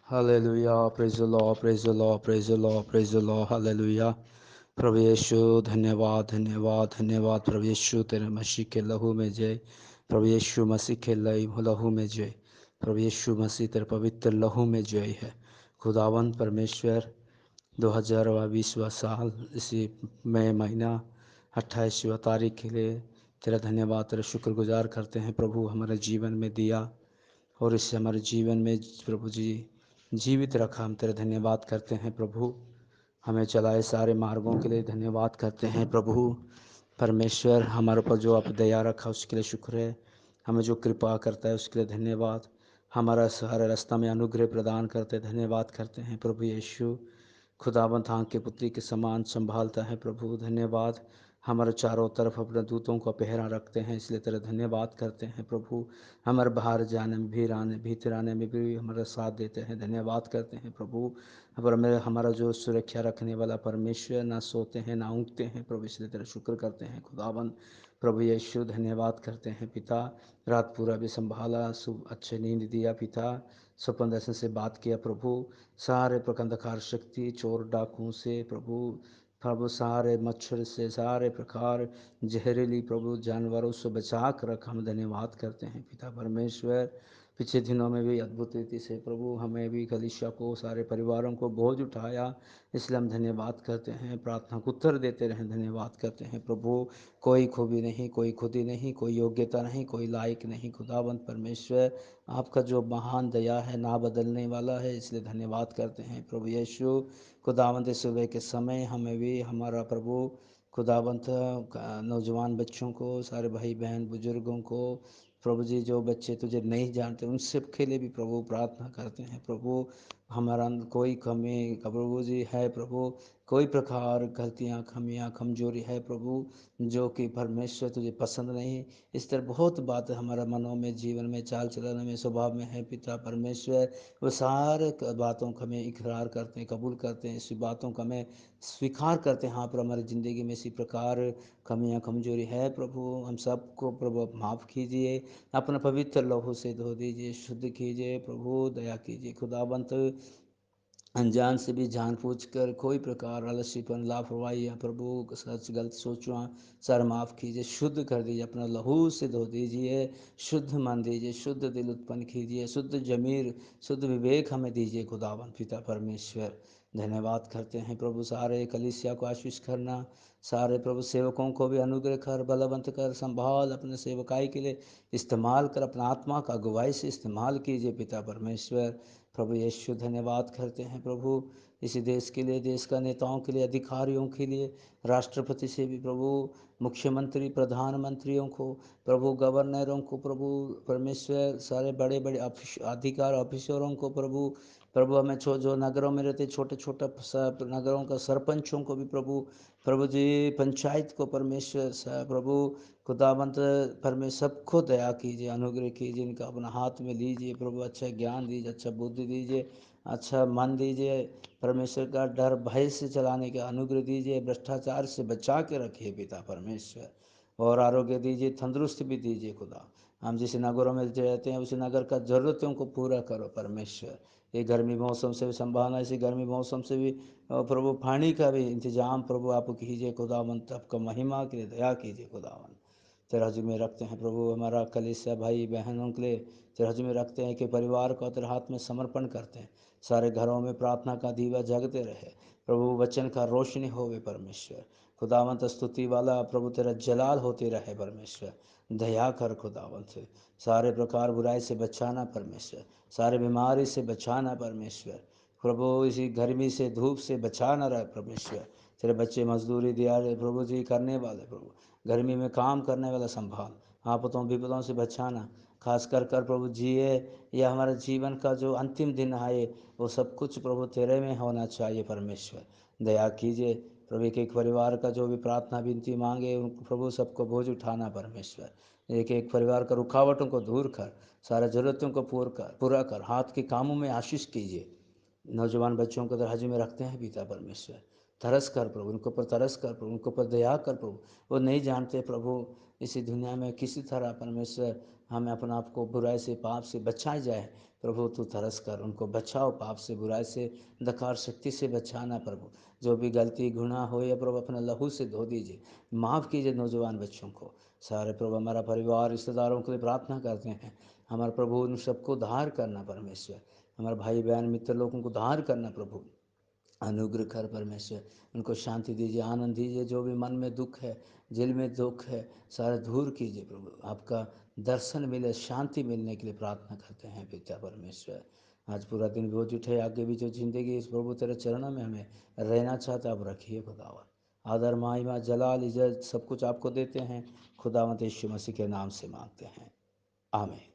Hallelujah, praise the lord, praise the lord, praise the lord, praise the lord, hallelujah. प्रभु यीशु धन्यवाद, धन्यवाद, धन्यवाद। प्रभु यीशु तेरे मसीह के लहू में जय। प्रभु यीशु मसीह के लहू में जय। प्रभु यीशु मसीह तेरे पवित्र लहू में जय है। खुदावंद परमेश्वर 2020वां साल इसी मई महीना 28वां तारीख के लिए तेरा धन्यवाद, तेरा शुक्रगुजार करते हैं प्रभु। हमारे जीवन में दिया और इससे हमारे जीवन में प्रभु जी जीवित रखा। हम तेरा धन्यवाद करते हैं प्रभु। हमें चलाए सारे मार्गों के लिए धन्यवाद करते हैं प्रभु। परमेश्वर हमारे ऊपर जो आप दया रखा उसके लिए शुक्र है। हमें जो कृपा करता है उसके लिए धन्यवाद। हमारा सारे रास्ता में अनुग्रह प्रदान करते धन्यवाद करते हैं प्रभु यीशु। खुदावंत आँख के पुत्री के समान संभालता है प्रभु, धन्यवाद। हमारे चारों तरफ अपने दूतों का पहरा रखते हैं, इसलिए तेरा धन्यवाद करते हैं प्रभु। हमारे बाहर जाने में भीतर आने में भी हमारा साथ देते हैं, धन्यवाद करते हैं प्रभु। पर मेरे हमारा जो सुरक्षा रखने वाला परमेश्वर, ना सोते हैं ना ऊँगते हैं प्रभु, इसलिए तेरा शुक्र करते हैं खुदावंत। प्रभु यीशु धन्यवाद करते हैं पिता। रात पूरा भी संभाला, सुबह अच्छे नींद दिया पिता। स्वप्न दर्शन से बात किया प्रभु। सारे प्रकंधकार शक्ति चोर डाकुओं से प्रभु, प्रभु सारे मच्छर से, सारे प्रकार जहरीली प्रभु जानवरों से बचा कर रखा। हम धन्यवाद करते हैं पिता परमेश्वर। पिछले दिनों में भी अद्भुत रीति से प्रभु हमें भी कलीसिया को, सारे परिवारों को बोझ उठाया, इसलिए हम धन्यवाद करते हैं। प्रार्थना को उत्तर देते रहें, धन्यवाद करते हैं प्रभु। कोई खूबी नहीं, कोई खुदी नहीं, कोई योग्यता नहीं, कोई लायक नहीं। खुदावंत परमेश्वर आपका जो महान दया है ना बदलने वाला है, इसलिए धन्यवाद करते हैं प्रभु यीशु। खुदावंत सुबह के समय हमें भी हमारा प्रभु खुदावंत नौजवान बच्चों को, सारे भाई बहन बुजुर्गों को प्रभु जी, जो बच्चे तुझे नहीं जानते उन सब के लिए भी प्रभु प्रार्थना करते हैं प्रभु। हमारा कोई कमी प्रभु जी है प्रभु, कोई प्रकार गलतियाँ खमियाँ कमजोरी है प्रभु, जो कि परमेश्वर तुझे पसंद नहीं। इस तरह बहुत बात हमारा मनों में, जीवन में, चाल चलन में, स्वभाव में है पिता परमेश्वर। वो सारे बातों को हमें इकरार करते हैं, कबूल करते हैं, इसी बातों का हमें स्वीकार करते हैं। हाँ पर हमारी ज़िंदगी में इसी प्रकार कमियां कमजोरी है प्रभु, हम सबको प्रभु माफ़ कीजिए। अपना पवित्र लहू से धो दीजिए, शुद्ध कीजिए प्रभु, दया कीजिए खुदाबंत। अनजान से भी जान पूछ कर कोई प्रकार आलसीपन, लापरवाही या प्रभु सच गलत सोचना सर माफ़ कीजिए, शुद्ध कर दीजिए, अपना लहू से धो दीजिए, शुद्ध मन दीजिए, शुद्ध दिल उत्पन्न कीजिए, शुद्ध जमीर, शुद्ध विवेक हमें दीजिए खुदावन पिता परमेश्वर। धन्यवाद करते हैं प्रभु। सारे कलीसिया को आशीष करना, सारे प्रभु सेवकों को भी अनुग्रह कर, बलवंत कर, संभाल, अपने सेवकाई के लिए इस्तेमाल कर, अपना आत्मा का अगुवाई से इस्तेमाल कीजिए पिता परमेश्वर। प्रभु यीशु धन्यवाद करते हैं प्रभु इसी देश के लिए, देश का नेताओं के लिए, अधिकारियों के लिए, राष्ट्रपति से भी प्रभु, मुख्यमंत्री, प्रधानमंत्रियों को प्रभु, गवर्नरों को प्रभु परमेश्वर, सारे बड़े बड़े अधिकार ऑफिसरों को प्रभु, प्रभु हमें जो नगरों में रहते छोटे छोटे नगरों का सरपंचों को भी प्रभु, प्रभु जी पंचायत को परमेश्वर प्रभु खुदावंत परमेश्वर सबको दया कीजिए, अनुग्रह कीजिए, इनका अपना हाथ में लीजिए प्रभु। अच्छा ज्ञान दीजिए, अच्छा बुद्धि दीजिए, अच्छा मन दीजिए, परमेश्वर का डर भय से चलाने का अनुग्रह दीजिए, भ्रष्टाचार से बचा के रखिए पिता परमेश्वर। और आरोग्य दीजिए, तंदुरुस्त भी दीजिए खुदा। हम जिस नगरों में रहते हैं उसी नगर का ज़रूरतों को पूरा करो परमेश्वर। ये गर्मी मौसम से भी संभालना, इसी गर्मी मौसम से भी प्रभु पानी का भी इंतजाम प्रभु आप कीजिए खुदावंत। आपका महिमा के लिए दया कीजिए खुदावंत। तेरा हजू में रखते हैं प्रभु, हमारा कलीसिया भाई बहनों के लिए तेरा हजू में रखते हैं कि परिवार को तेरे हाथ में समर्पण करते हैं। सारे घरों में प्रार्थना का दीवा जगते रहे प्रभु, वचन का रोशनी होवे परमेश्वर। खुदावंत स्तुति वाला प्रभु तेरा जलाल होते रहे परमेश्वर। दया कर खुदावंत, सारे प्रकार बुराई से बचाना परमेश्वर, सारे बीमारी से बचाना परमेश्वर प्रभु, इसी गर्मी से धूप से बचाना रहे परमेश्वर। तेरे बच्चे मजदूरी दिया प्रभु जी करने वाले प्रभु, गर्मी में काम करने वाला संभाल, आफतों विपदों से बचाना, खास कर प्रभु जिए या हमारे जीवन का जो अंतिम दिन आए वो सब कुछ प्रभु तेरे में होना चाहिए परमेश्वर। दया कीजिए प्रभु, एक एक परिवार का जो भी प्रार्थना विनती मांगे उन प्रभु सबको बोझ उठाना परमेश्वर। एक एक परिवार का रुकावटों को दूर कर, सारे ज़रूरतों को पूरा कर, हाथ के कामों में आशीष कीजिए। नौजवान बच्चों को दरवाजे में रखते हैं पिता परमेश्वर, तरस कर प्रभु, उनके ऊपर तरस कर प्रभु, उनके ऊपर दया कर प्रभु। वो नहीं जानते प्रभु इसी दुनिया में किसी तरह परमेश्वर हमें अपने आप को बुराई से पाप से बचाए जाए। प्रभु तू तरस कर उनको बचाओ, पाप से बुराई से अंधकार शक्ति से बचाना प्रभु। जो भी गलती गुनाह हो या प्रभु अपने लहू से धो दीजिए, माफ़ कीजिए नौजवान बच्चों को सारे प्रभु। हमारा परिवार रिश्तेदारों के लिए प्रार्थना करते हैं, हमारे प्रभु उन सबको उद्धार करना परमेश्वर। हमारे भाई बहन मित्र लोगों को उद्धार करना प्रभु। अनुग्रह कर परमेश्वर, उनको शांति दीजिए, आनंद दीजिए। जो भी मन में दुख है, दिल में दुख है, सारा दूर कीजिए प्रभु। आपका दर्शन मिले, शांति मिलने के लिए प्रार्थना करते हैं पिता परमेश्वर। आज पूरा दिन बोझ उठे, आगे भी जो जिंदगी इस प्रभु तेरे चरणों में हमें रहना चाहता है, आप रखिए खुदावन। आदर महिमा जलाल इज्जत सब कुछ आपको देते हैं, खुदावंत यीशु मसीह के नाम से मांगते हैं, आमीन।